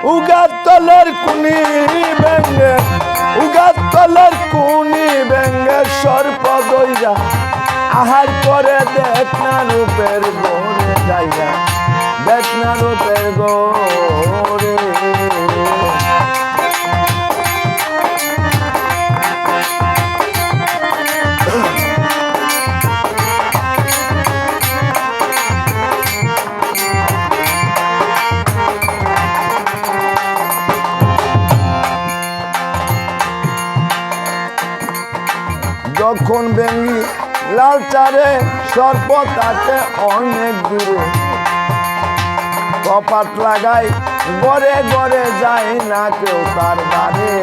উগাতলের কুনি ব্যঙ্গে উগাতলের কুনি ব্যঙ্গে সর্প দইরা আহার করে দেখ না রূপের গোরে যাইয়া দেখ না রূপের গোরে যখন বেঙ্গি লাল চারে সর্প তাকে অনেক দূরে কপাট লাগাই গড়ে গড়ে যায় না কেউ তার দ্বারে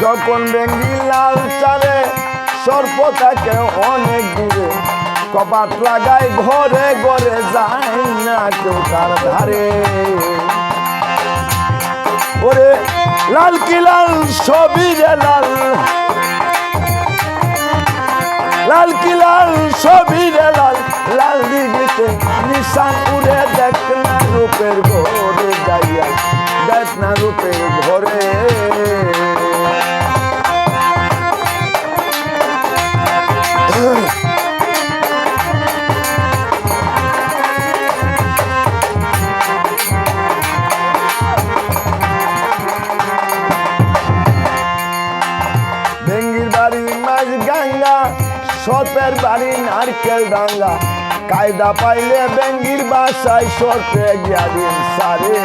যখন বেঙ্গি লাল চারে সর্প তাকে অনেক দূরে কপাট লাগাই ঘরে ঘরে যায় না কেউ তার ধারে ওরে লাল কি লাল ছবি রে লাল লাল কি লাল ছবি রে লাল লাল দিদিতে নিশান উড়ে দেখ না রূপের ঘরে যাইয়া দেখ না রূপের ঘরে বেঙ্গির বাড়ি মাঝ গঙ্গা সর্পের বাড়ি নারকেল ডাঙ্গা কায়দা পাইলে বেঙ্গির বাসায় সর্পে গিয়া দিন সারে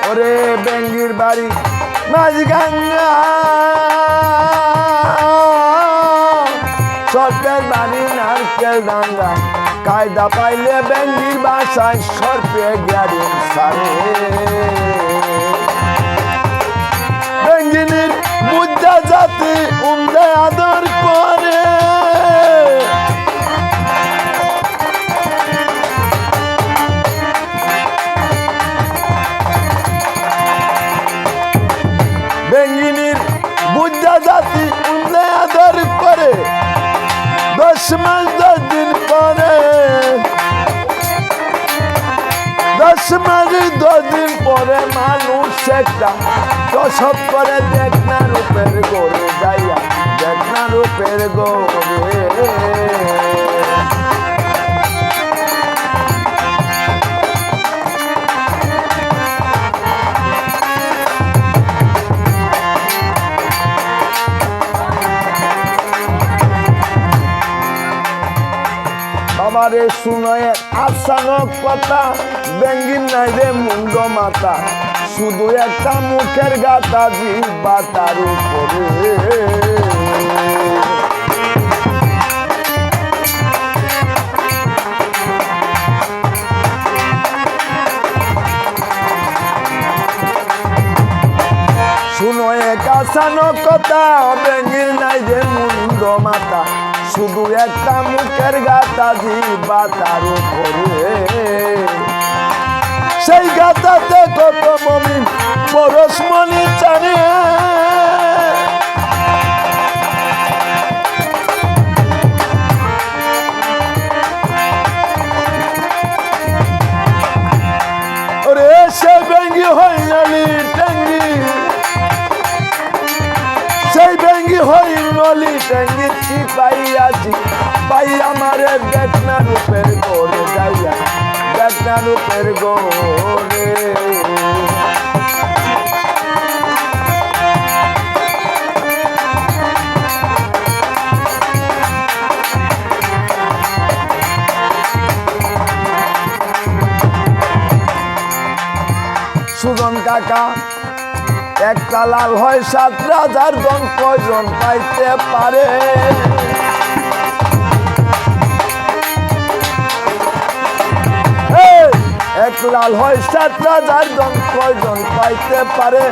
ওরে বেঙ্গির বাড়ি মাঝ গঙ্গা সর্পের বাড়ি নারকেল ডাঙ্গা কায়দা পাইলে বেঙ্গির বাসায় সর্পে গিয়ারিন সারে বেঙ্গিনীর বুদ্ধা জাতি উমদে আদর করে বেঙ্গিনীর বুদ্ধা জাতি উমদে আদর করে 10 মাস 10 দিন পরে 10 মাস 10 দিন পরে মানুষ একটা প্রসব করে দেখ না রূপের গোরে যাইয়া দেখ না রূপের গোরে বাবারে শুনয়ে আসানক কথা বেঙ্গির নাই রে মুন্ড মাথা শুধু একটা মুখের গাতা জিহ্বা তার উপরে শুনয়ে আসানক কথা বেঙ্গির নাই রে মুন্ড মাথা শুধু একটা মুখের গাতা জিহ্বা তার উপরে সেই গাতাতে কত মমিন পরশমণি চানে ওরে সে বেঙ্গি হইলি টেঙ্গি সেই বেঙ্গি হই নলি টেঙ্গি কি পাইয়াছি পাই আমারে দেখ না রূপের গোরে যাইয়া দেখ না রূপের গোরে সুজন কাকা একটা লাল হয় 7,000 জন কয়জন পাইতে পারে এক লাল হয় 7,000 জন কয়জন পাইতে পারে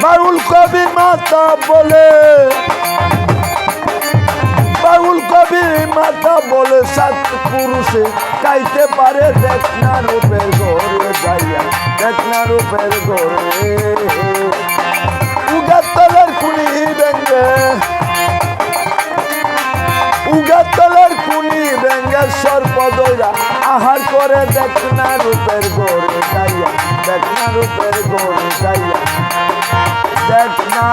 বাউল কবি মাতা বলে, বাউল কবি মাতা বলে সাত পুরুষে গাইতে পারে দেখ না রূপের ঘরে যাইয়া, দেখ না রূপের ঘরে। উগাতলের কুনি ব্যঙ্গে, উগাতলের কুনি ব্যঙ্গে সর্বদৈরা আহার করে দেখ না রূপের ঘরে যাইয়া, দেখ না রূপের ঘরে যাইয়া, দেখ না